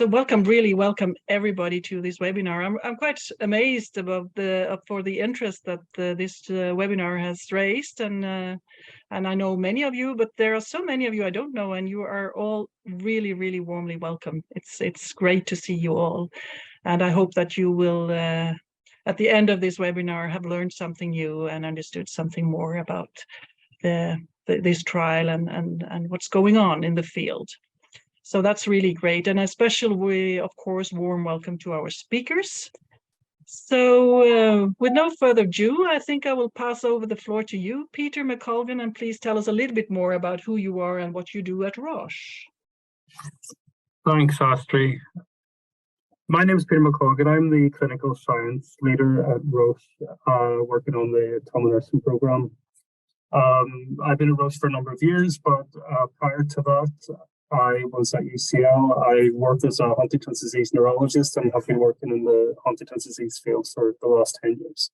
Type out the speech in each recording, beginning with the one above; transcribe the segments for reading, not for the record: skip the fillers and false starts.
So welcome, really welcome everybody to this webinar. I'm quite amazed about for the interest that this webinar has raised, and I know many of you, but there are so many of you I don't know, and you are all really, really warmly welcome. It's great to see you all, and I hope that you will at the end of this webinar have learned something new and understood something more about this trial and what's going on in the field. So that's really great. And a special, of course, warm welcome to our speakers. So with no further ado, I think I will pass over the floor to you, Peter McColgan, and please tell us a little bit more about who you are and what you do at Roche. Thanks, Astrid. My name is Peter McColgan. I'm the clinical science leader at Roche, working on the Tominersen program. I've been at Roche for a number of years, but prior to that, I was at UCL. I worked as a Huntington's disease neurologist and have been working in the Huntington's disease field for the last 10 years.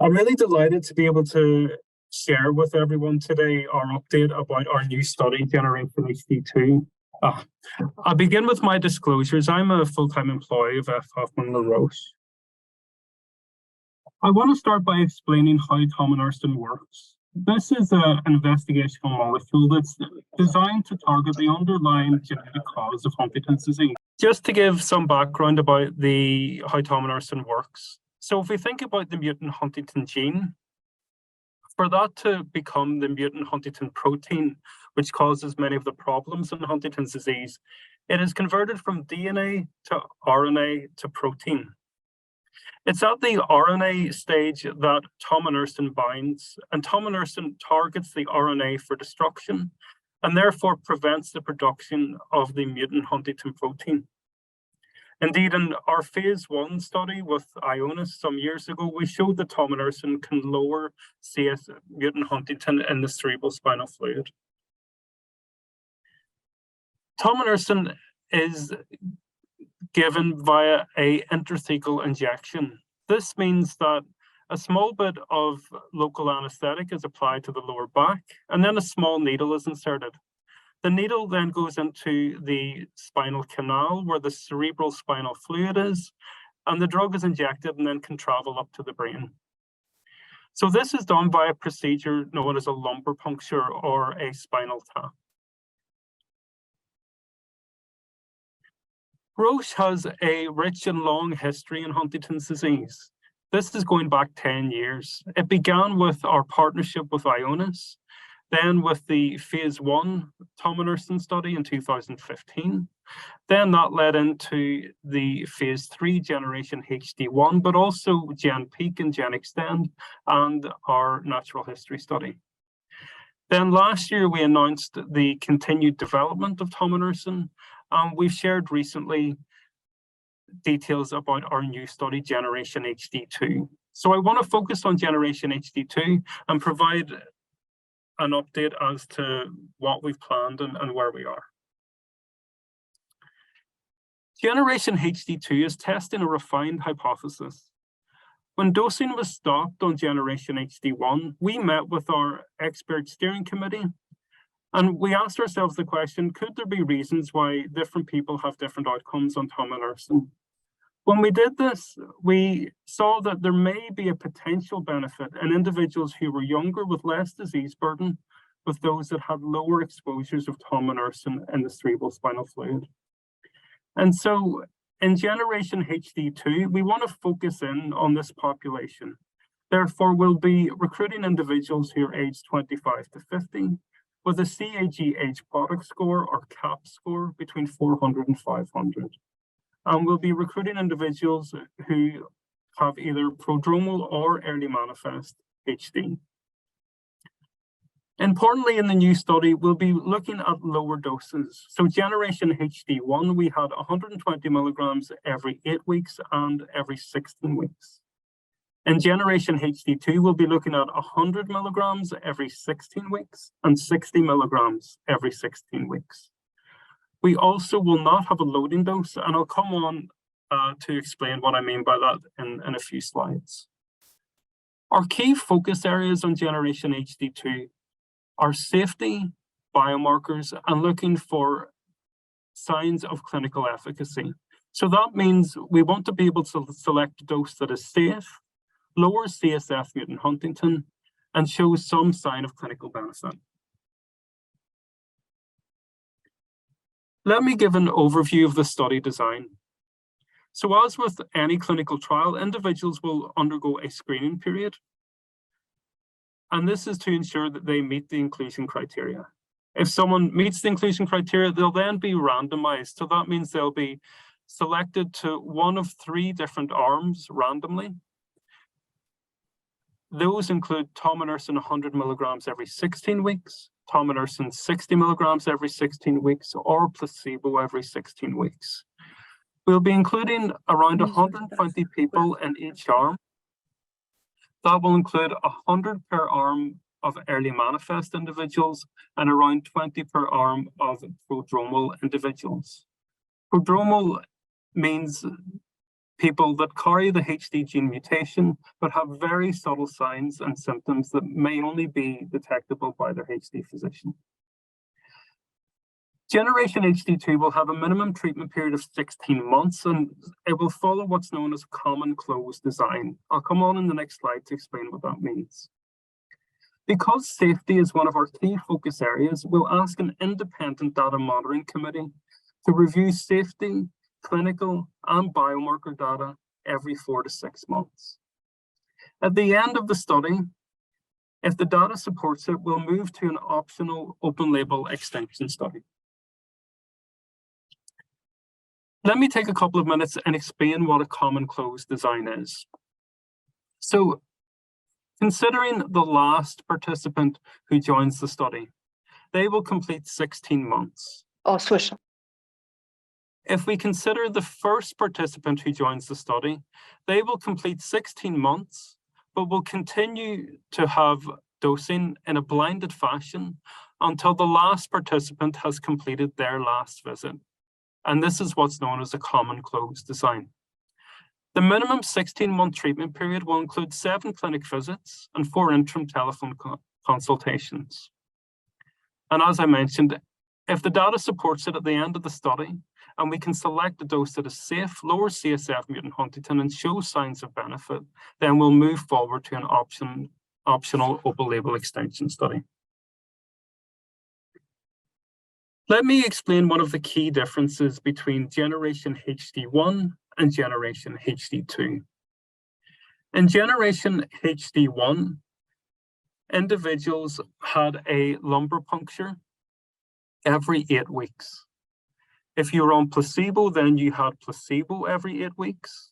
I'm really delighted to be able to share with everyone today our update about our new study, Generation HD2. I'll begin with my disclosures. I'm a full-time employee of F. Hoffman Roche. I want to start by explaining how Tominersen works. This is an investigational molecule that's designed to target the underlying genetic cause of Huntington's disease. Just to give some background about how Tominersen works. So if we think about the mutant Huntington gene, for that to become the mutant Huntington protein, which causes many of the problems in Huntington's disease, it is converted from DNA to RNA to protein. It's at the RNA stage that Tominersen binds, and Tominersen targets the RNA for destruction and therefore prevents the production of the mutant Huntington protein. Indeed, in our phase 1 study with Ionis some years ago, we showed that Tominersen can lower CS mutant Huntington in the cerebrospinal fluid. Tominersen is given via an intrathecal injection. This means that a small bit of local anesthetic is applied to the lower back, and then a small needle is inserted. The needle then goes into the spinal canal where the cerebral spinal fluid is, and the drug is injected and then can travel up to the brain. So this is done by a procedure known as a lumbar puncture or a spinal tap. Roche has a rich and long history in Huntington's disease. This is going back 10 years. It began with our partnership with Ionis, then with the phase 1 Tominersen study in 2015. Then that led into the phase 3 Generation HD1, but also GenPeak and GenExtend and our natural history study. Then last year, we announced the continued development of Tominersen. We've shared recently details about our new study, Generation HD2. So I want to focus on Generation HD2 and provide an update as to what we've planned and where we are. Generation HD2 is testing a refined hypothesis. When dosing was stopped on Generation HD1, we met with our expert steering committee. And we asked ourselves the question, could there be reasons why different people have different outcomes on Tominersen? When we did this, we saw that there may be a potential benefit in individuals who were younger with less disease burden, with those that had lower exposures of Tominersen in the cerebral spinal fluid. And so in Generation HD2, we want to focus in on this population. Therefore, we'll be recruiting individuals who are aged 25 to 50, with a CAG age product score or CAP score between 400 and 500. And we'll be recruiting individuals who have either prodromal or early manifest HD. Importantly, in the new study, we'll be looking at lower doses. So Generation HD1, we had 120 milligrams every 8 weeks and every 16 weeks. In Generation HD2, we'll be looking at 100 milligrams every 16 weeks and 60 milligrams every 16 weeks. We also will not have a loading dose, and I'll come on to explain what I mean by that in a few slides. Our key focus areas on Generation HD2 are safety, biomarkers, and looking for signs of clinical efficacy. So that means we want to be able to select a dose that is safe, lowers CSF mutant huntingtin, and shows some sign of clinical benefit. Let me give an overview of the study design. So as with any clinical trial, individuals will undergo a screening period. And this is to ensure that they meet the inclusion criteria. If someone meets the inclusion criteria, they'll then be randomized. So that means they'll be selected to one of 3 different arms randomly. Those include Tominersen 100 milligrams every 16 weeks, Tominersen 60 milligrams every 16 weeks, or placebo every 16 weeks. We'll be including around 120 people in each arm. That will include 100 per arm of early manifest individuals and around 20 per arm of prodromal individuals. Prodromal means people that carry the HD gene mutation but have very subtle signs and symptoms that may only be detectable by their HD physician. Generation HD2 will have a minimum treatment period of 16 months, and it will follow what's known as common close design. I'll come on in the next slide to explain what that means. Because safety is one of our key focus areas, we'll ask an independent data monitoring committee to review safety, clinical, and biomarker data every 4 to 6 months. At the end of the study, if the data supports it, we'll move to an optional open-label extension study. Let me take a couple of minutes and explain what a common close design is. So, considering the last participant who joins the study, they will complete 16 months. Oh, swish. If we consider the first participant who joins the study, they will complete 16 months, but will continue to have dosing in a blinded fashion until the last participant has completed their last visit. And this is what's known as a common close design. The minimum 16-month treatment period will include 7 clinic visits and 4 interim telephone consultations. And as I mentioned, if the data supports it at the end of the study, and we can select a dose that is safe, lowers CSF mutant huntingtin, and shows signs of benefit, then we'll move forward to an optional open-label extension study. Let me explain one of the key differences between Generation HD1 and Generation HD2. In Generation HD1, individuals had a lumbar puncture every 8 weeks. If you were on placebo, then you had placebo every 8 weeks.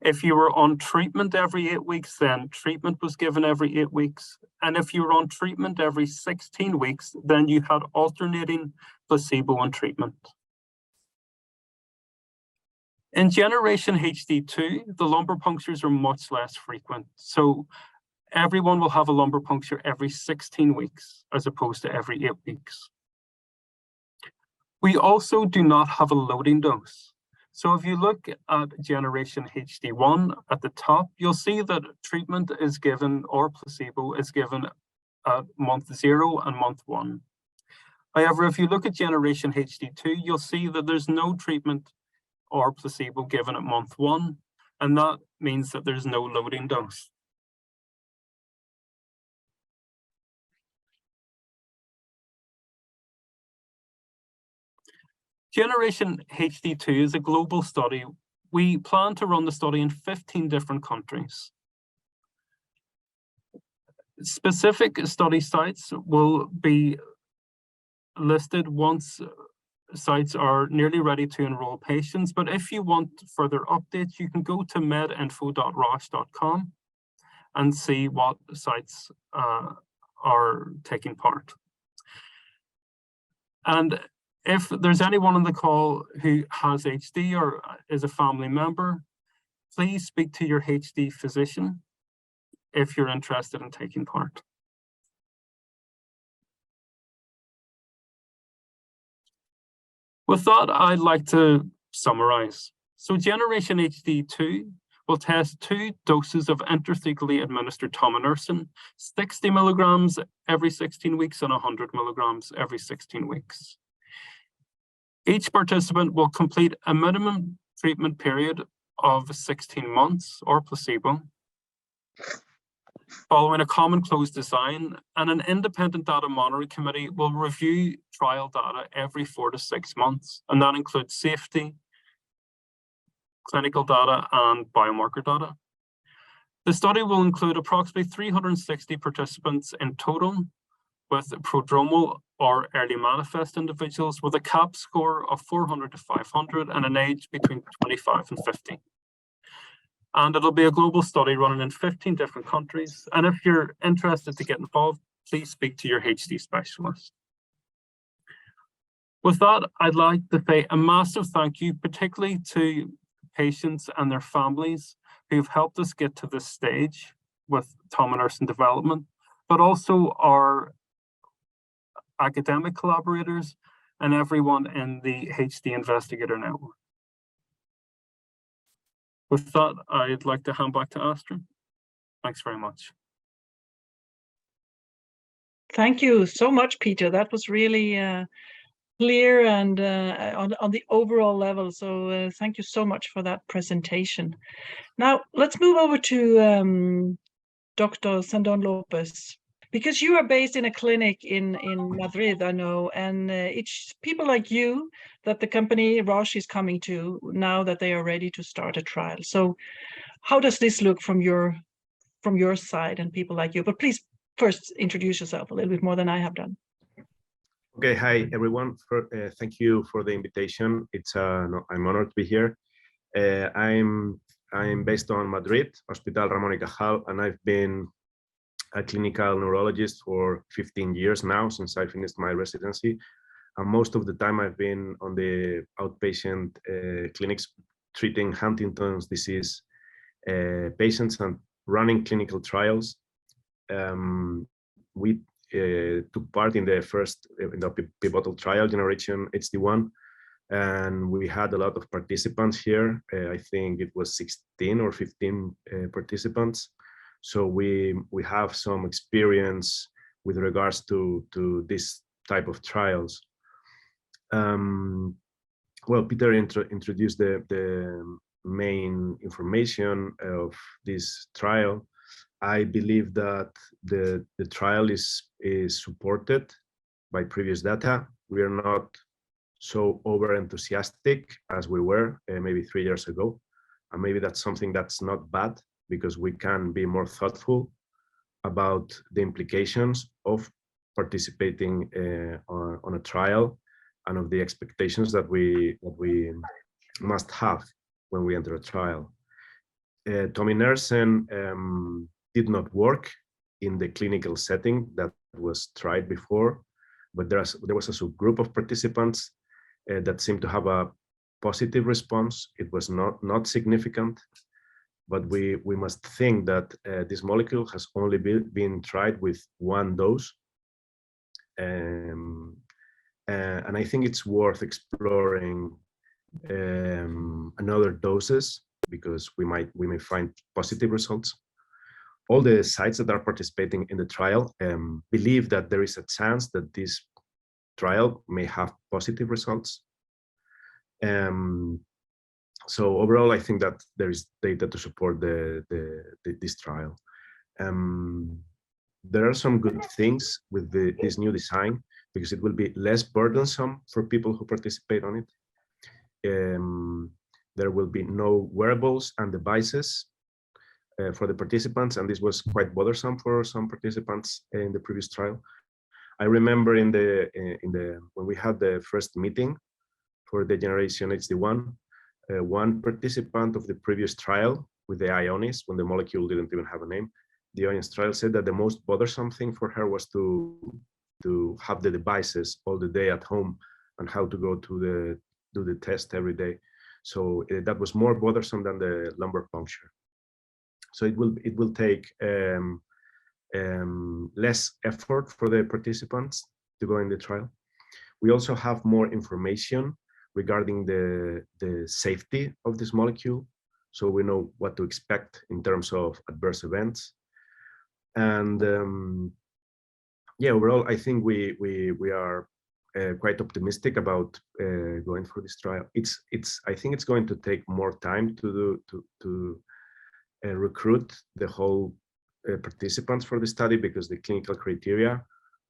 If you were on treatment every 8 weeks, then treatment was given every 8 weeks. And if you were on treatment every 16 weeks, then you had alternating placebo and treatment. In Generation HD2, the lumbar punctures are much less frequent. So everyone will have a lumbar puncture every 16 weeks, as opposed to every 8 weeks. We also do not have a loading dose. So if you look at Generation HD1 at the top, you'll see that treatment is given, or placebo is given at month 0 and month 1. However, if you look at Generation HD2, you'll see that there's no treatment or placebo given at month 1, and that means that there's no loading dose. Generation HD2 is a global study. We plan to run the study in 15 different countries. Specific study sites will be listed once sites are nearly ready to enroll patients, but if you want further updates, you can go to medinfo.roche.com and see what sites are taking part. And if there's anyone on the call who has HD or is a family member, please speak to your HD physician if you're interested in taking part. With that, I'd like to summarize. So Generation HD2 will test 2 doses of intrathecally administered Tominersen, 60 milligrams every 16 weeks and 100 milligrams every 16 weeks. Each participant will complete a minimum treatment period of 16 months or placebo, following a common closed design, and an independent data monitoring committee will review trial data every 4 to 6 months, and that includes safety, clinical data, and biomarker data. The study will include approximately 360 participants in total, with prodromal or early manifest individuals with a CAP score of 400 to 500 and an age between 25 and 50. And it'll be a global study running in 15 different countries. And if you're interested to get involved, please speak to your HD specialist. With that, I'd like to say a massive thank you, particularly to patients and their families who've helped us get to this stage with Tominersen development, but also our academic collaborators and everyone in the HD Investigator Network. With that, I'd like to hand back to Astrid. Thanks very much. Thank you so much, Peter. That was really clear and on the overall level. So thank you so much for that presentation. Now, let's move over to Dr. Sendón López. Because you are based in a clinic in Madrid, I know, and it's people like you that the company Roche is coming to now that they are ready to start a trial. So how does this look from your side and people like you? But please first introduce yourself a little bit more than I have done. Okay, hi everyone. Thank you for the invitation. I'm honored to be here. I'm based on Madrid, Hospital Ramón y Cajal, and I've been a clinical neurologist for 15 years now since I finished my residency. And most of the time I've been on the outpatient clinics treating Huntington's disease patients and running clinical trials. We took part in the pivotal trial, GENERATION HD2, and we had a lot of participants here. I think it was 16 or 15 participants. So we have some experience with regards to this type of trials. Well, Peter introduced the main information of this trial. I believe that the trial is supported by previous data. We are not so over enthusiastic as we were maybe 3 years ago, and maybe that's something that's not bad, because we can be more thoughtful about the implications of participating on a trial and of the expectations that we must have when we enter a trial. Tominersen did not work in the clinical setting that was tried before, but there was a subgroup of participants that seemed to have a positive response. It was not significant, but we must think that this molecule has only been tried with one dose. And I think it's worth exploring another doses, because we may find positive results. All the sites that are participating in the trial believe that there is a chance that this trial may have positive results. So overall, I think that there is data to support this trial. There are some good things with this new design, because it will be less burdensome for people who participate on it. There will be no wearables and devices for the participants, and this was quite bothersome for some participants in the previous trial. I remember when we had the first meeting for the GENERATION HD2, one participant of the previous trial with the Ionis, when the molecule didn't even have a name, the Ionis trial, said that the most bothersome thing for her was to have the devices all the day at home and how to go to do the test every day. So that was more bothersome than the lumbar puncture. So it will take less effort for the participants to go in the trial. We also have more information regarding the safety of this molecule, so we know what to expect in terms of adverse events. And yeah, overall, I think we are quite optimistic about going for this trial. I think it's going to take more time to recruit the whole participants for the study, because the clinical criteria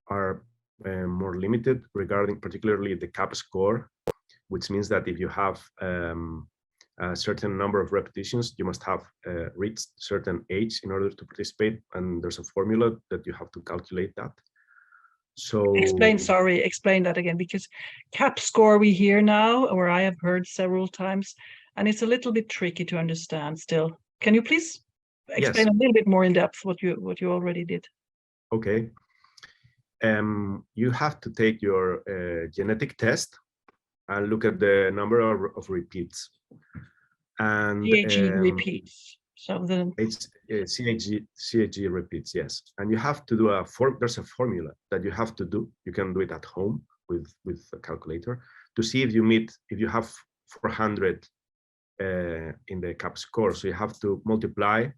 are more limited regarding particularly the CAP score, which means that if you have a certain number of repetitions, you must have reached certain age in order to participate, and there's a formula that you have to calculate that. So explain that again, because CAP score we hear now, or I have heard several times, and it's a little bit tricky to understand still. Can you please explain a little bit more in depth what you already did? Okay. You have to take your genetic test and look at the number of repeats. And CAG repeats. So then it's CAG repeats, yes. And you have to do there's a formula that you have to do. You can do it at home with a calculator to see if you have 400 in the CAP score. So you have to multiply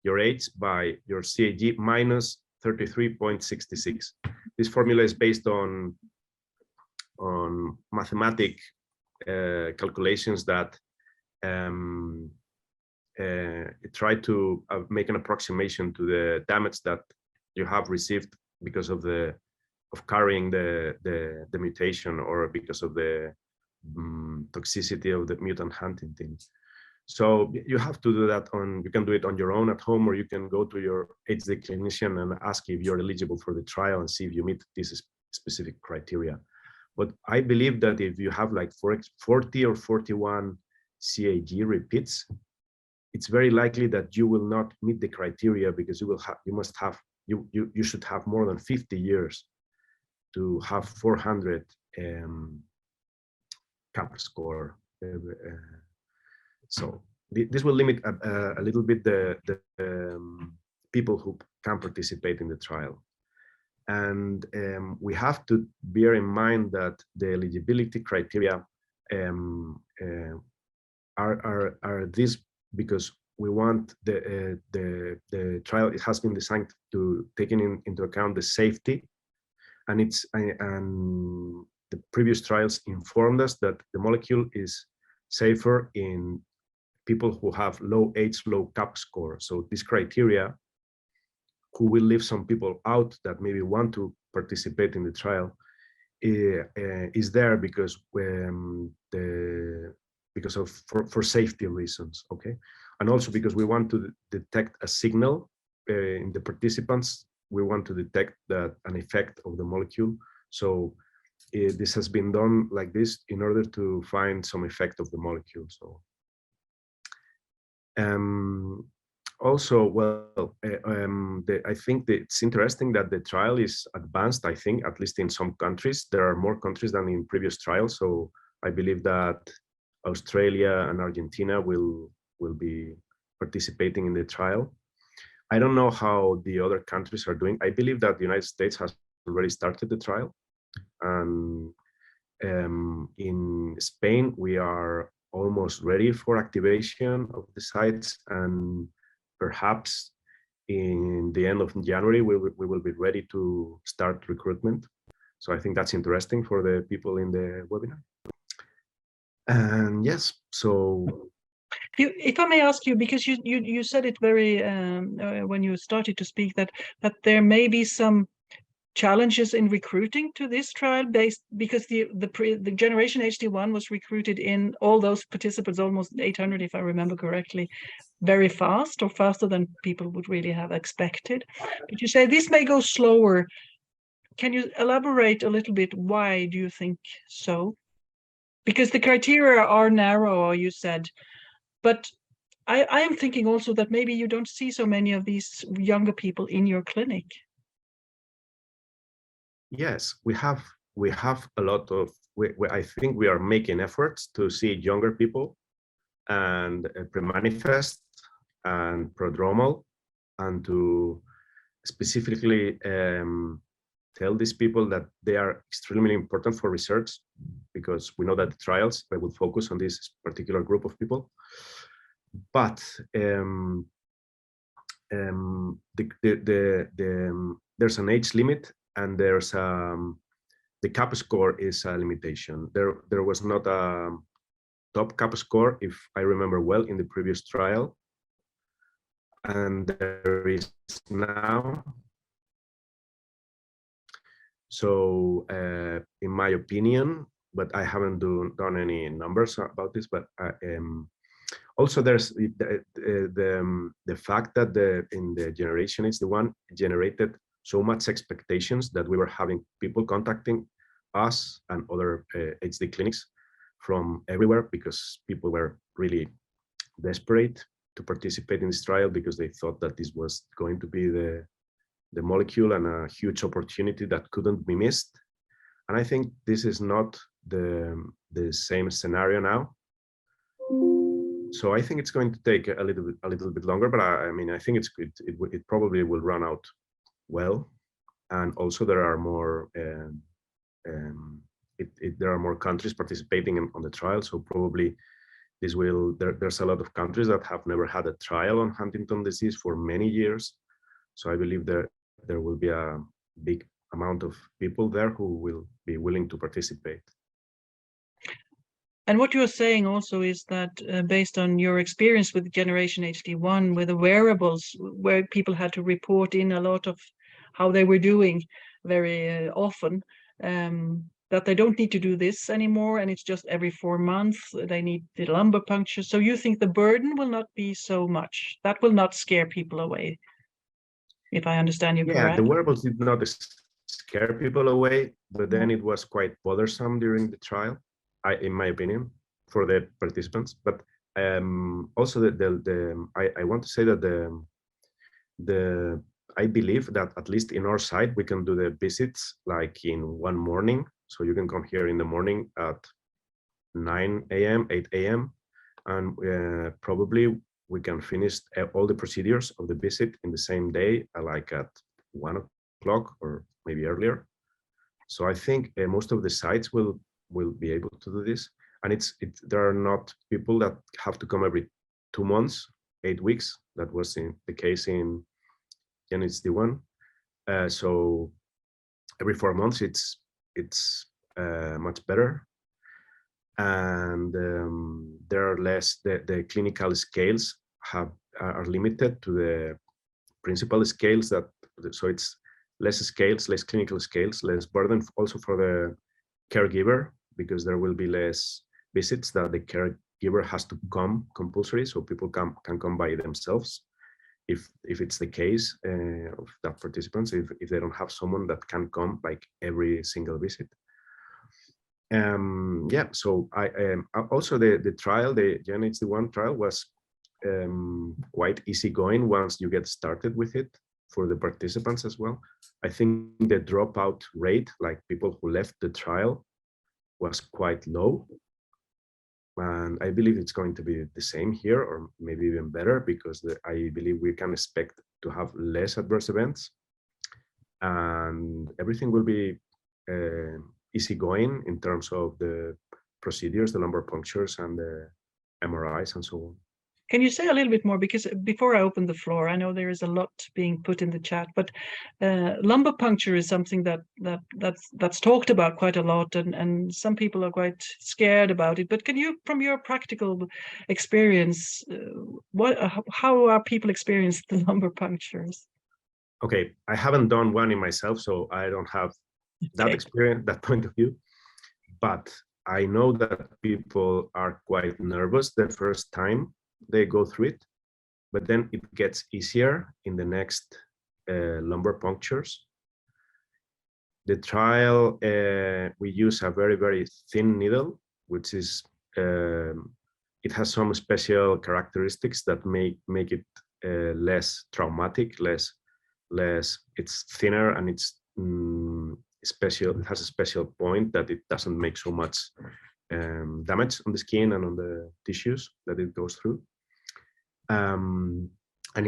your age by your CAG minus 33.66. This formula is based on mathematic calculations that try to make an approximation to the damage that you have received because of carrying the mutation, or because of the toxicity of the mutant huntingtin. So you have to do that you can do it on your own at home, or you can go to your HD clinician and ask if you're eligible for the trial and see if you meet this specific criteria. But I believe that if you have like 40 or 41 CAG repeats, it's very likely that you will not meet the criteria, because you should have more than 50 years to have 400 CAP score. So this will limit a little bit the people who can participate in the trial. And we have to bear in mind that the eligibility criteria are this, because we want the trial, it has been designed to take into account the safety, and the previous trials informed us that the molecule is safer in people who have low CAP score. So this criteria, who will leave some people out that maybe want to participate in the trial, is there because for safety reasons, okay, and also because we want to detect a signal in the participants. We want to detect an effect of the molecule. So this has been done like this in order to find some effect of the molecule. So also, well, I think that it's interesting that the trial is advanced. I think at least in some countries, there are more countries than in previous trials. So I believe that Australia and Argentina will be participating in the trial. I don't know how the other countries are doing. I believe that the United States has already started the trial, and in Spain we are almost ready for activation of the sites, and perhaps in the end of January we will be ready to start recruitment. So I think that's interesting for the people in the webinar. And yes, so if I may ask you, because you said it very when you started to speak, that there may be some challenges in recruiting to this trial, because the Generation HD1 was recruited in all those participants, almost 800 if I remember correctly, very fast, or faster than people would really have expected. But you say this may go slower. Can you elaborate a little bit? Why do you think so? Because the criteria are narrow, you said, but I am thinking also that maybe you don't see so many of these younger people in your clinic. Yes, we have a lot of. I think we are making efforts to see younger people, and pre-manifest and prodromal, and to specifically tell these people that they are extremely important for research, because we know that the trials they will focus on this particular group of people. But there's an age limit, and there's the CAP score is a limitation. There was not a top CAP score, if I remember well, in the previous trial, and there is now. So in my opinion, but I haven't done any numbers about this, but also there's the fact that in the generation HD1 generated so much expectations that we were having people contacting us and other HD clinics from everywhere, because people were really desperate to participate in this trial because they thought that this was going to be the molecule and a huge opportunity that couldn't be missed. And I think this is not the same scenario now. So I think it's going to take a little bit longer, but I mean, I think it's good. It probably will run out well. And also there are more there are more countries participating on the trial. So probably this will, there's a lot of countries that have never had a trial on Huntington disease for many years. So I believe there will be a big amount of people there who will be willing to participate. And what you're saying also is that based on your experience with Generation HD1, with the wearables, where people had to report in a lot of how they were doing very often, that they don't need to do this anymore, and it's just every 4 months they need the lumbar puncture. So you think the burden will not be so much? That will not scare people away, if I understand you correct? Yeah, the wearables did not scare people away, but then it was quite bothersome during the trial, in my opinion, for the participants. But also I want to say that I believe that at least in our side we can do the visits like in one morning. So you can come here in the morning at 9 a.m., 8 a.m. and probably we can finish all the procedures of the visit in the same day, like at 1 o'clock or maybe earlier. So I think most of the sites will be able to do this, and there are not people that have to come every 2 months, 8 weeks. That was the case in GenHD1. So every 4 months it's much better, and there are less. The clinical scales are limited to the principal scales. So it's less scales, less clinical scales, less burden also for the caregiver, because there will be less visits that the caregiver has to come compulsory, so people can come by themselves if it's the case of that participants, if they don't have someone that can come like every single visit. Yeah, so I also the trial, the GenHD1 trial was quite easygoing once you get started with it for the participants as well. I think the dropout rate, like people who left the trial, was quite low, and I believe it's going to be the same here, or maybe even better, because I believe we can expect to have less adverse events, and everything will be easygoing in terms of the procedures, the lumbar punctures and the MRIs and so on. Can you say a little bit more? Because before I open the floor, I know there is a lot being put in the chat, but lumbar puncture is something that's talked about quite a lot, and some people are quite scared about it. But can you, from your practical experience, how are people experiencing the lumbar punctures? Okay, I haven't done one in myself, so I don't have that experience, that point of view. But I know that people are quite nervous the first time they go through it, but then it gets easier in the next lumbar punctures. The trial, we use a very, very thin needle, which is, it has some special characteristics that make it less traumatic, it's thinner, and it's special. It has a special point that it doesn't make so much damage on the skin and on the tissues that it goes through. And I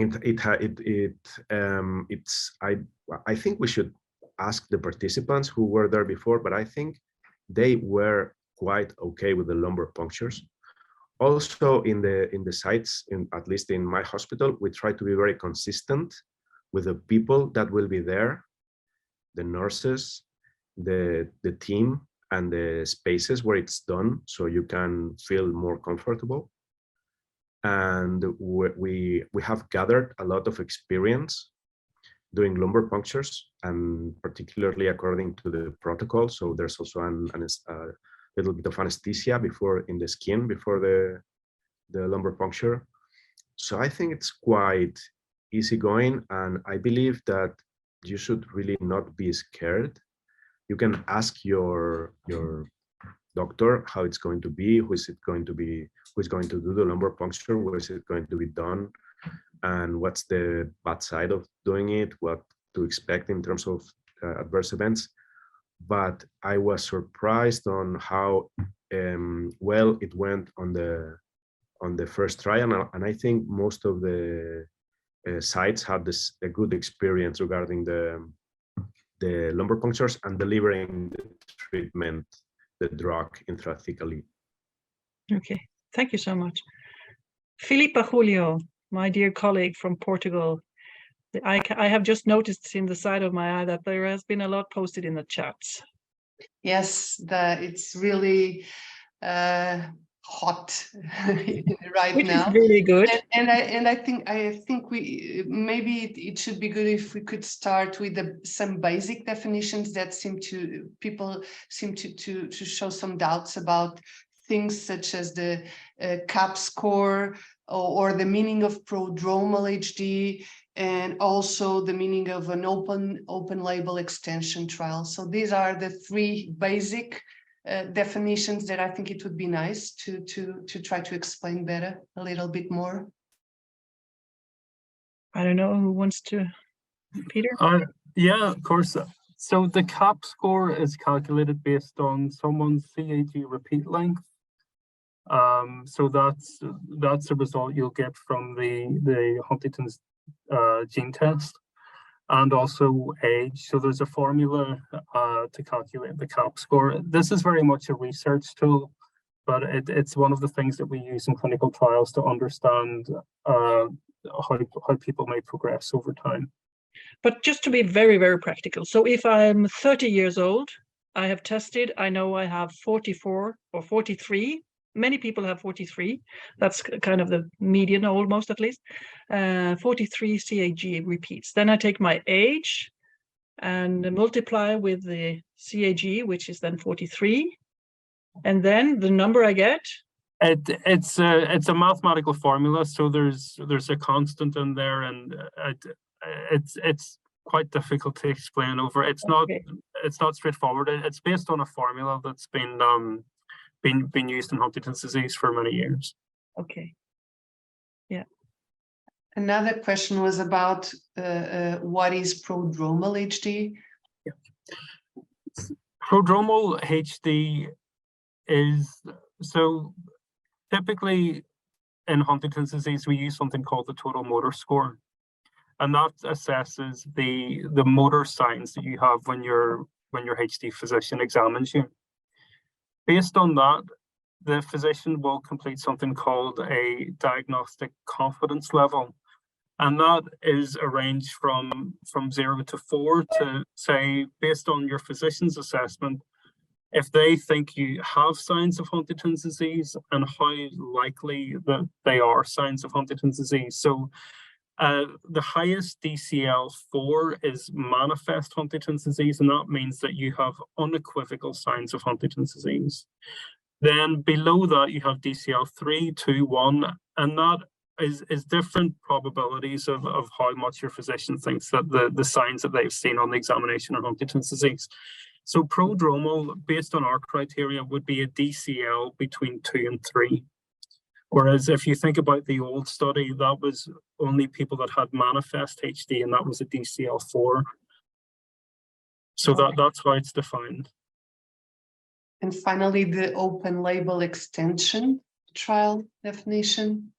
think we should ask the participants who were there before, but I think they were quite okay with the lumbar punctures. Also in the sites, at least in my hospital, we try to be very consistent with the people that will be there, the nurses, the team and the spaces where it's done, so you can feel more comfortable. And we have gathered a lot of experience doing lumbar punctures, and particularly according to the protocol. So there's also a little bit of anesthesia before in the skin before the lumbar puncture. So I think it's quite easygoing, and I believe that you should really not be scared. You can ask your doctor how it's going to be, who is going to do the lumbar puncture, where is it going to be done, and what's the bad side of doing it, what to expect in terms of adverse events. But I was surprised on how well it went on the first trial, and I think most of the sites had a good experience regarding the lumbar punctures and delivering the treatment, the drug intrathecally. Okay, thank you so much. Filipa Julio, my dear colleague from Portugal, I have just noticed in the side of my eye that there has been a lot posted in the chats. Yes, it's really hot right Which now. is really good. And I think we maybe it should be good if we could start with some basic definitions that people seem to show some doubts about, things such as the CAP score or the meaning of prodromal HD, and also the meaning of an open label extension trial. So these are the three basic definitions that I think it would be nice to try to explain better a little bit more. I don't know who wants to, Peter? Yeah, of course. So the CAP score is calculated based on someone's CAG repeat length. So that's the result you'll get from the Huntington's gene test, and also age. So there's a formula to calculate the CAP score. This is very much a research tool, but it's one of the things that we use in clinical trials to understand how people may progress over time. But just to be very, very practical. So if I'm 30 years old, I have tested, I know I have 44 or 43. Many people have 43. That's kind of the median, almost at least. 43 CAG repeats. Then I take my age and multiply with the CAG, which is then 43. And then the number I get? It's a mathematical formula. So there's a constant in there, and it's quite difficult to explain over. It's not straightforward. It's based on a formula that's been used in Huntington's disease for many years. Okay. Yeah. Another question was about what is prodromal HD? Yeah. Prodromal HD is, so typically in Huntington's disease, we use something called the total motor score. And that assesses the motor signs that you have when your HD physician examines you. Based on that, the physician will complete something called a diagnostic confidence level. And that is a range from 0 to 4 to say, based on your physician's assessment, if they think you have signs of Huntington's disease and how likely that they are signs of Huntington's disease. So the highest DCL4 is manifest Huntington's disease, and that means that you have unequivocal signs of Huntington's disease. Then below that, you have DCL3, 2, 1, and that is different probabilities of how much your physician thinks that the signs that they've seen on the examination are Huntington's disease. So prodromal, based on our criteria, would be a DCL between 2 and 3. Whereas if you think about the old study, that was only people that had manifest HD, and that was a DCL4. So that's how it's defined. And finally, the open label extension trial definition.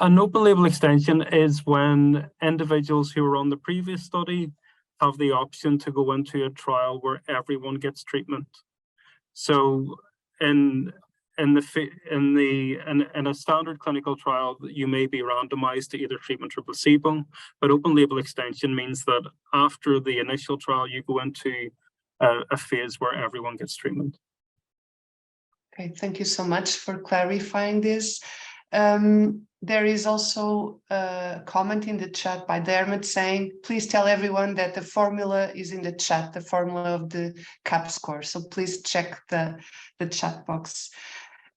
An open label extension is when individuals who were on the previous study have the option to go into a trial where everyone gets treatment. So in a standard clinical trial, you may be randomized to either treatment or placebo, but open label extension means that after the initial trial, you go into a phase where everyone gets treatment. Okay, thank you so much for clarifying this. There is also a comment in the chat by Dermot saying, please tell everyone that the formula is in the chat, the formula of the CAP score. So please check the chat box.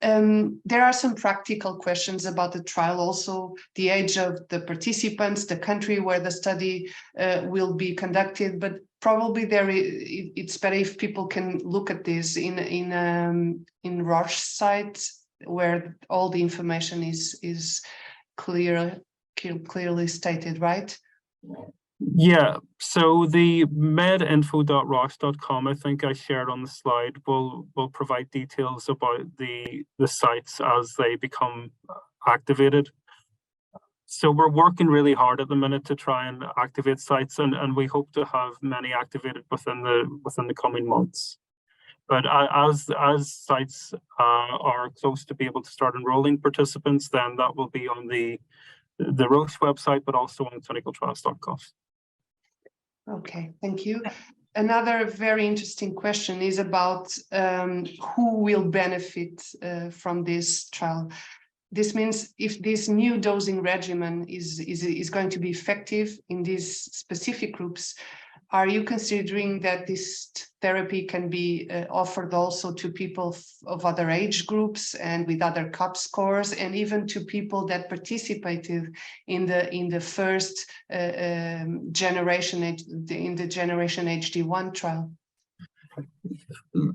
There are some practical questions about the trial, also the age of the participants, the country where the study will be conducted, but probably it's better if people can look at this in Roche site, where all the information is clearly stated, right? Yeah, so the medinfo.roche.com, I think I shared on the slide, will provide details about the sites as they become activated. So we're working really hard at the minute to try and activate sites, and we hope to have many activated within the coming months. But as sites are close to be able to start enrolling participants, then that will be on the Roche website, but also on clinicaltrials.gov. Okay, thank you. Another very interesting question is about who will benefit from this trial. This means if this new dosing regimen is going to be effective in these specific groups, are you considering that this therapy can be offered also to people of other age groups and with other CAP scores, and even to people that participated in the first generation HD1 trial?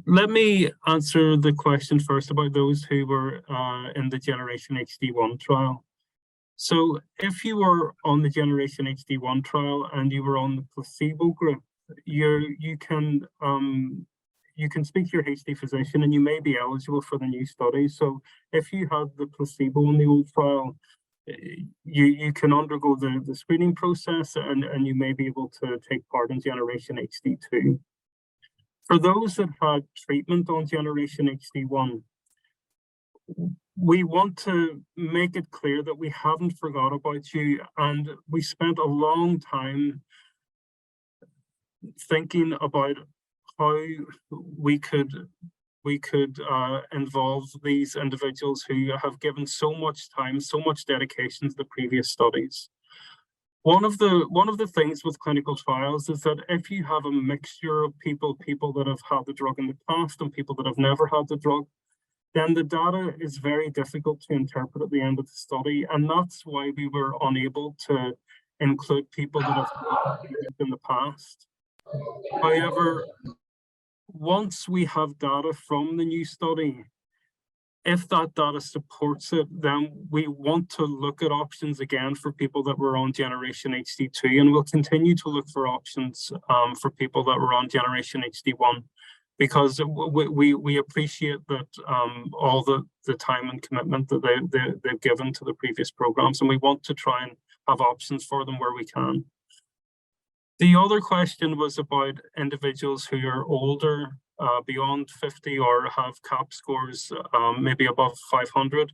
Let me answer the question first about those who were in the Generation HD1 trial. So if you were on the Generation HD1 trial and you were on the placebo group, you can speak to your HD physician and you may be eligible for the new study. So if you had the placebo in the old trial, you can undergo the screening process and you may be able to take part in Generation HD2. For those that had treatment on Generation HD1, we want to make it clear that we haven't forgot about you, and we spent a long time thinking about how we could involve these individuals who have given so much time, so much dedication to the previous studies. One of the things with clinical trials is that if you have a mixture of people that have had the drug in the past and people that have never had the drug, then the data is very difficult to interpret at the end of the study. And that's why we were unable to include people that have in the past. However, once we have data from the new study, if that data supports it, then we want to look at options again for people that were on Generation HD2, and we'll continue to look for options for people that were on Generation HD1, because we appreciate that all the time and commitment that they've given to the previous programs, and we want to try and have options for them where we can. The other question was about individuals who are older, beyond 50, or have CAP scores maybe above 500.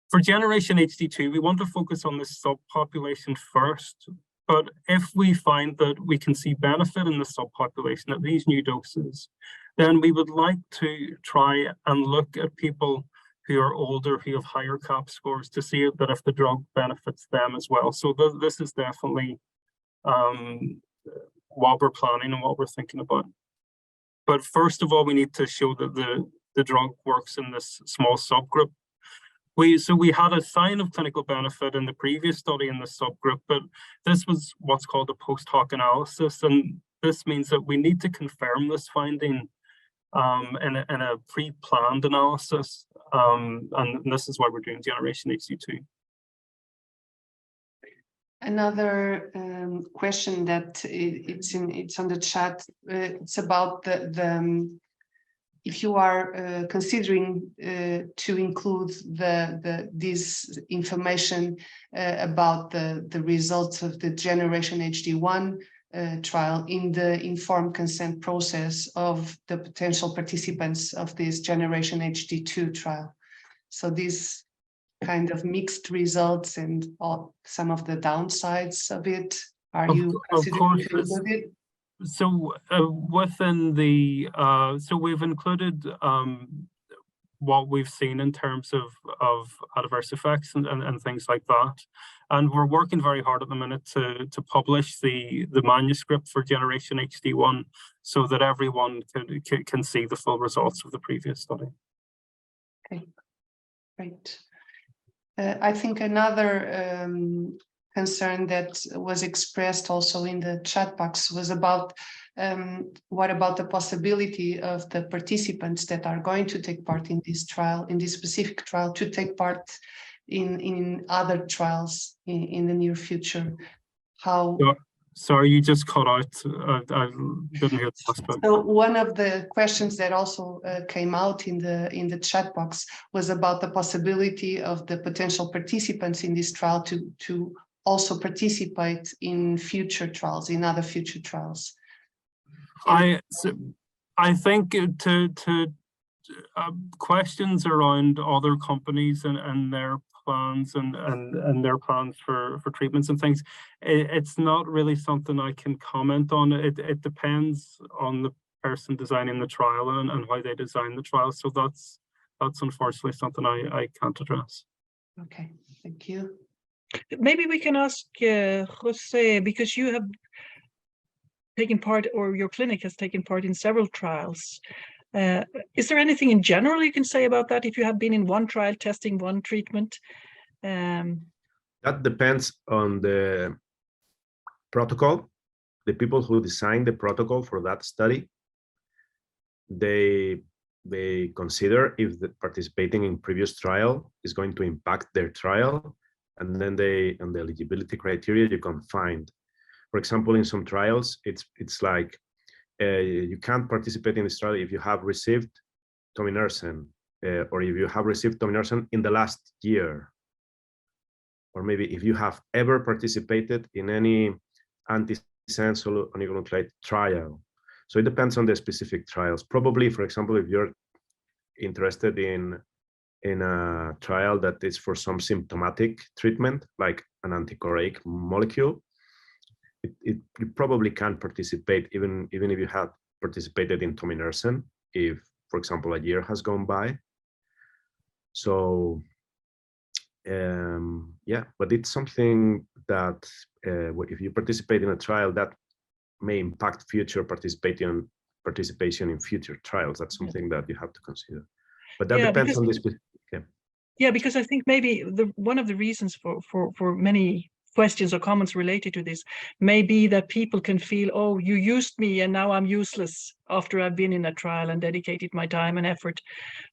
For Generation HD2, we want to focus on this subpopulation first, but if we find that we can see benefit in the subpopulation at these new doses, then we would like to try and look at people who are older, who have higher CAP scores, to see that if the drug benefits them as well. So this is definitely what we're planning and what we're thinking about. But first of all, we need to show that the drug works in this small subgroup. So we had a sign of clinical benefit in the previous study in this subgroup, but this was what's called a post hoc analysis. And this means that we need to confirm this finding in a pre-planned analysis. And this is why we're doing Generation HD2. Another question that it's on the chat. It's about if you are considering to include this information about the results of the Generation HD1 trial in the informed consent process of the potential participants of this Generation HD2 trial. So these kind of mixed results and some of the downsides of it, are you considering to include it? So within the so we've included what we've seen in terms of adverse effects and things like that, and we're working very hard at the minute to publish the manuscript for Generation HD1 so that everyone can see the full results of the previous study. Okay, great. I think another concern that was expressed also in the chat box was about what about the possibility of the participants that are going to take part in this trial, in this specific trial, to take part in other trials in the near future? How? Sorry, you just cut out. I didn't hear the last bit. So one of the questions that also came out in the chat box was about the possibility of the potential participants in this trial to also participate in future trials, in other future trials. I think to questions around other companies and their plans and their plans for treatments and things, it's not really something I can comment on. It depends on the person designing the trial and how they design the trial. So that's unfortunately something I can't address. Okay, thank you. Maybe we can ask José, because you have taken part, or your clinic has taken part in several trials. Is there anything in general you can say about that, if you have been in one trial testing one treatment? That depends on the protocol. The people who designed the protocol for that study, they consider if participating in previous trial is going to impact their trial, and then on the eligibility criteria you can find. For example, in some trials, it's like you can't participate in this trial if you have received Tominersen, or if you have received Tominersen in the last year, or maybe if you have ever participated in any antisense oligonucleotide trial. So it depends on the specific trials. Probably, for example, if you're interested in a trial that is for some symptomatic treatment, like an antichoreic molecule, you probably can't participate even if you have participated in Tominersen, if, for example, a year has gone by. So yeah, but it's something that if you participate in a trial, that may impact future participation in future trials. That's something that you have to consider. But that depends on this. Yeah, because I think maybe one of the reasons for many questions or comments related to this may be that people can feel, oh, you used me and now I'm useless after I've been in a trial and dedicated my time and effort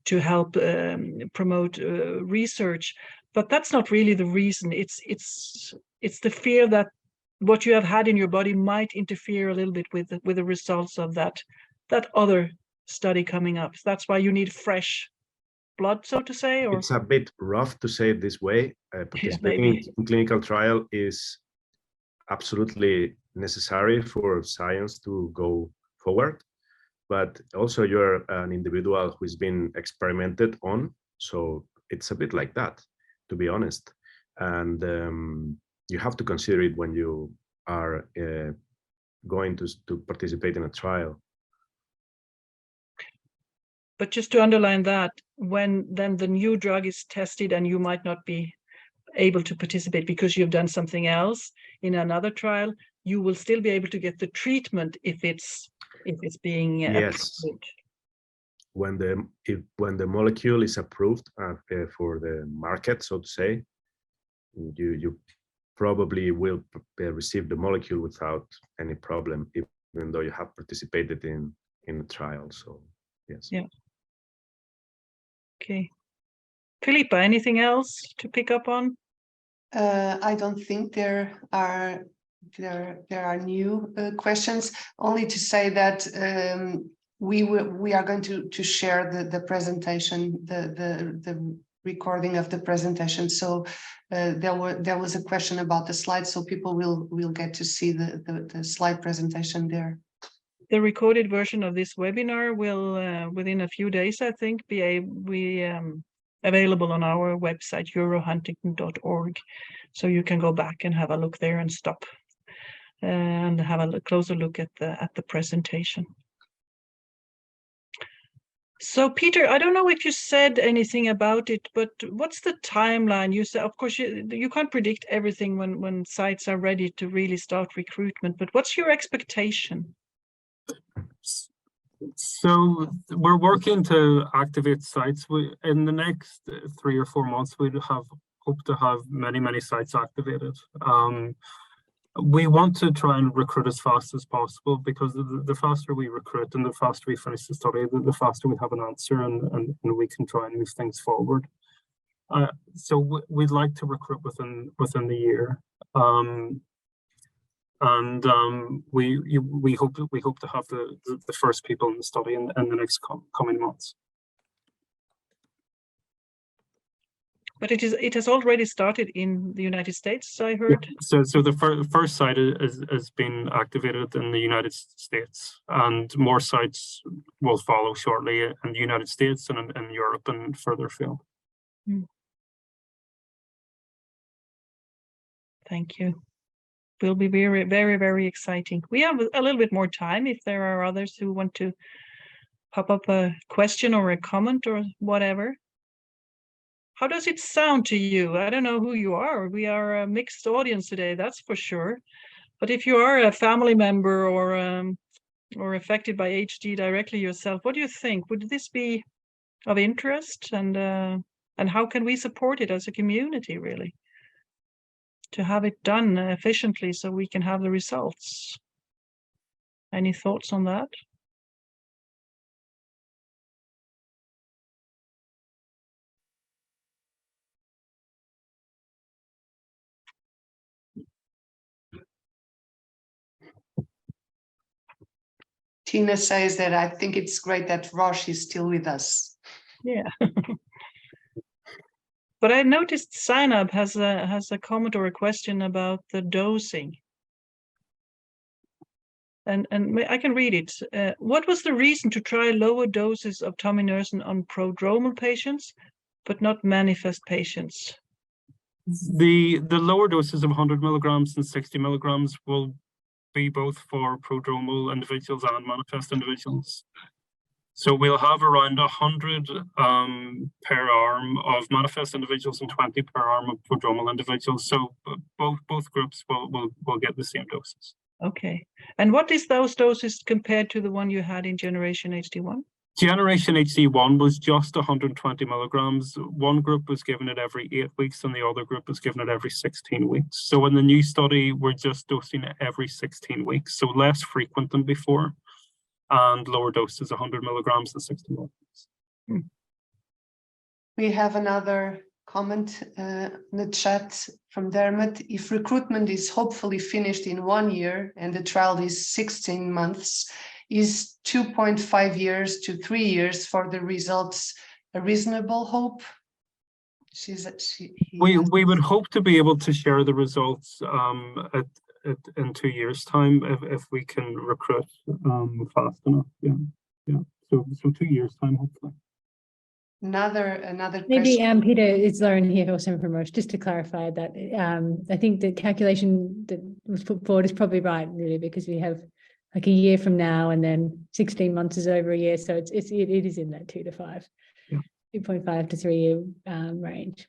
to help promote research. But that's not really the reason. It's the fear that what you have had in your body might interfere a little bit with the results of that other study coming up. So that's why you need fresh blood, so to say. Or it's a bit rough to say it this way. Participating in clinical trial is absolutely necessary for science to go forward, but also you're an individual who's been experimented on, so it's a bit like that, to be honest. And you have to consider it when you are going to participate in a trial. But just to underline that, when then the new drug is tested and you might not be able to participate because you've done something else in another trial, you will still be able to get the treatment if it's being approved. When the molecule is approved for the market, so to say, you probably will receive the molecule without any problem, even though you have participated in a trial. So yes. Yeah. Okay. Philippa, anything else to pick up on? I don't think there are new questions. Only to say that we are going to share the presentation, the recording of the presentation. So there was a question about the slides, so people will get to see the slide presentation there. The recorded version of this webinar will, within a few days, I think, be available on our website, eurohuntington.org. So you can go back and have a look there and stop and have a closer look at the presentation. So Peter, I don't know if you said anything about it, but what's the timeline? You said, of course, you can't predict everything when sites are ready to really start recruitment, but what's your expectation? So we're working to activate sites. In the next 3 or 4 months, we'd hope to have many sites activated. We want to try and recruit as fast as possible, because the faster we recruit and the faster we finish the study, the faster we have an answer, and we can try and move things forward. So we'd like to recruit within the year, and we hope to have the first people in the study in the next coming months. But it has already started in the United States, I heard. Yeah. So the first site has been activated in the United States, and more sites will follow shortly in the United States and in Europe and further afield. Thank you. Will be very exciting. We have a little bit more time if there are others who want to pop up a question or a comment or whatever. How does it sound to you? I don't know who you are. We are a mixed audience today, that's for sure. But if you are a family member or affected by HD directly yourself, what do you think? Would this be of interest? And how can we support it as a community, really, to have it done efficiently so we can have the results? Any thoughts on that? Tina says that I think it's great that Roche is still with us. Yeah. But I noticed Zainab has a comment or a question about the dosing. And I can read it. What was the reason to try lower doses of Tominersen on prodromal patients, but not manifest patients? The lower doses of 100 milligrams and 60 milligrams will be both for prodromal individuals and manifest individuals. So we'll have around 100 per arm of manifest individuals and 20 per arm of prodromal individuals. So both groups will get the same doses. Okay. And what is those doses compared to the one you had in Generation HD1? Generation HD1 was just 120 milligrams. One group was given it every 8 weeks and the other group was given it every 16 weeks. So in the new study, we're just dosing it every 16 weeks, so less frequent than before, and lower doses, 100 milligrams and 60 milligrams. We have another comment in the chat from Dermot. If recruitment is hopefully finished in 1 year and the trial is 16 months, is 2.5 years to 3 years for the results a reasonable hope? We would hope to be able to share the results in 2 years' time if we can recruit fast enough. Yeah. So 2 years' time, hopefully. Another maybe question. Peter, it's Lauren here also from Roche, just to clarify that I think the calculation that was put forward is probably right, really, because we have like a year from now and then 16 months is over a year, so it is in that 2 to 5, 2.5 to 3 year range,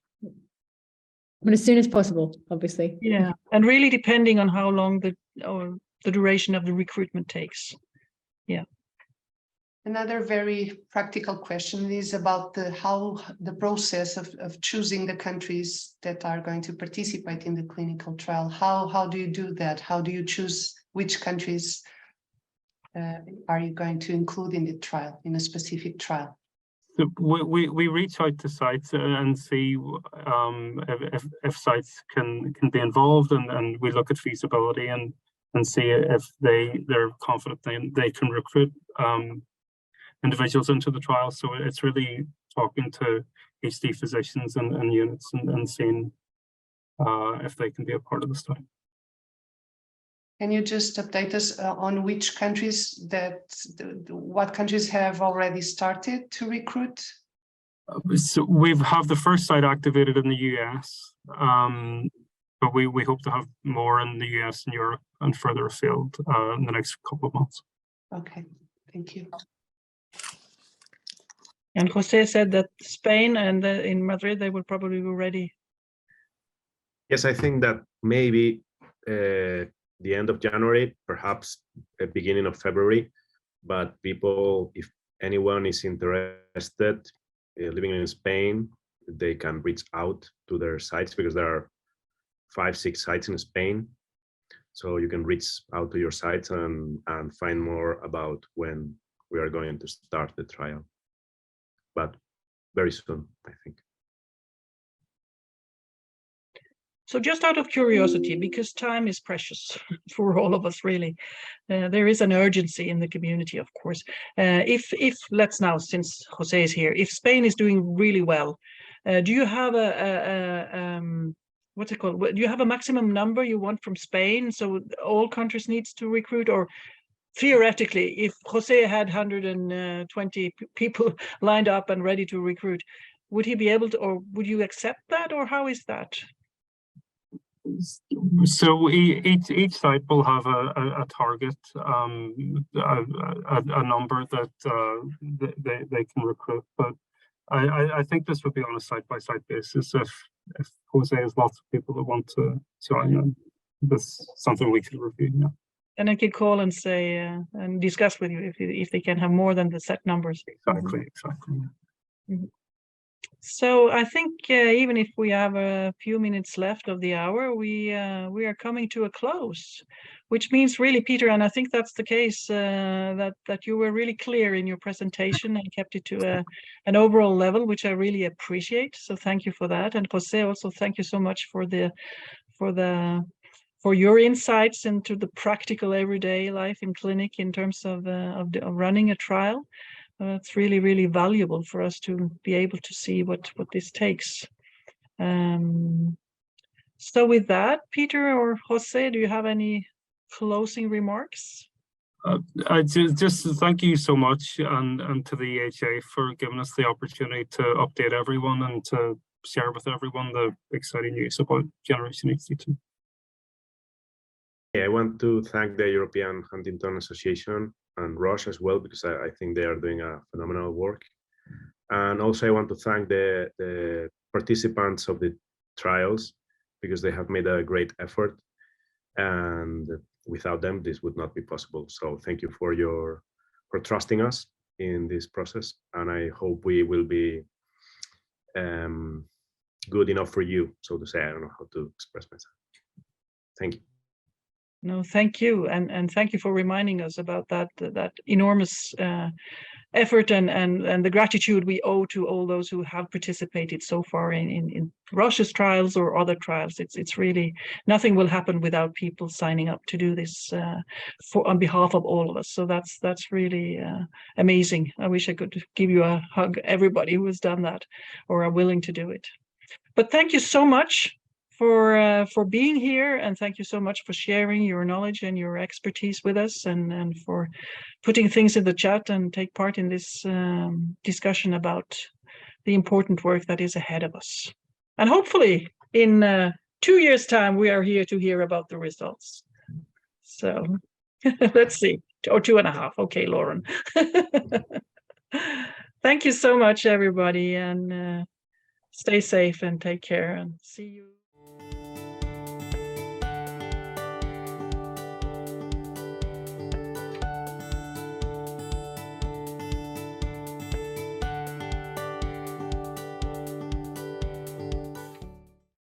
but as soon as possible, obviously. Yeah, and really depending on how long the duration of the recruitment takes. Yeah. Another very practical question is about how the process of choosing the countries that are going to participate in the clinical trial. How do you do that? How do you choose which countries are you going to include in the trial, in a specific trial? So we reach out to sites and see if sites can be involved, and we look at feasibility and see if they're confident they can recruit individuals into the trial. So it's really talking to HD physicians and units and seeing if they can be a part of the study. Can you just update us on which countries what countries have already started to recruit? So we have the first site activated in the US, but we hope to have more in the US and Europe and further afield in the next couple of months. Okay, thank you. And José said that Spain and in Madrid, they will probably be ready. Yes, I think that maybe the end of January, perhaps beginning of February, but people, if anyone is interested living in Spain, they can reach out to their sites, because there are 5-6 sites in Spain. So you can reach out to your sites and find more about when we are going to start the trial. But very soon, I think. So just out of curiosity, because time is precious for all of us, really, there is an urgency in the community, of course. If let's now, since José is here, if Spain is doing really well, do you have what's it called? Do you have a maximum number you want from Spain? So all countries needs to recruit, or theoretically, if José had 120 people lined up and ready to recruit, would he be able to, or would you accept that, or how is that? So each site will have a target, a number that they can recruit. But I think this would be on a site-by-site basis. If José has lots of people that want to join, this is something we could review. Yeah. And I could call and say and discuss with you if they can have more than the set numbers. Exactly. Mm-hmm. So I think even if we have a few minutes left of the hour, we are coming to a close, which means really, Peter, and I think that's the case, that you were really clear in your presentation and kept it to an overall level, which I really appreciate. So thank you for that. And José, also thank you so much for your insights into the practical everyday life in clinic in terms of running a trial. It's really, really valuable for us to be able to see what this takes. So with that, Peter or José, do you have any closing remarks? I just thank you so much, and to the EHA for giving us the opportunity to update everyone and to share with everyone the exciting news about Generation HD2. I want to thank the European Huntington Association and Roche as well, because I think they are doing a phenomenal work. And also I want to thank the participants of the trials, because they have made a great effort, and without them this would not be possible. So thank you for trusting us in this process, and I hope we will be good enough for you, so to say. I don't know how to express myself. Thank you. No, thank you, and thank you for reminding us about that enormous effort and the gratitude we owe to all those who have participated so far in Roche's trials or other trials. It's really, nothing will happen without people signing up to do this on behalf of all of us. So that's really amazing. I wish I could give you a hug, everybody who has done that or are willing to do it. But thank you so much for being here, and thank you so much for sharing your knowledge and your expertise with us, and for putting things in the chat and take part in this discussion about the important work that is ahead of us. And hopefully in 2 years' time we are here to hear about the results. So let's see, or 2.5. Okay, Lauren. Thank you so much, everybody, and stay safe and take care, and see you.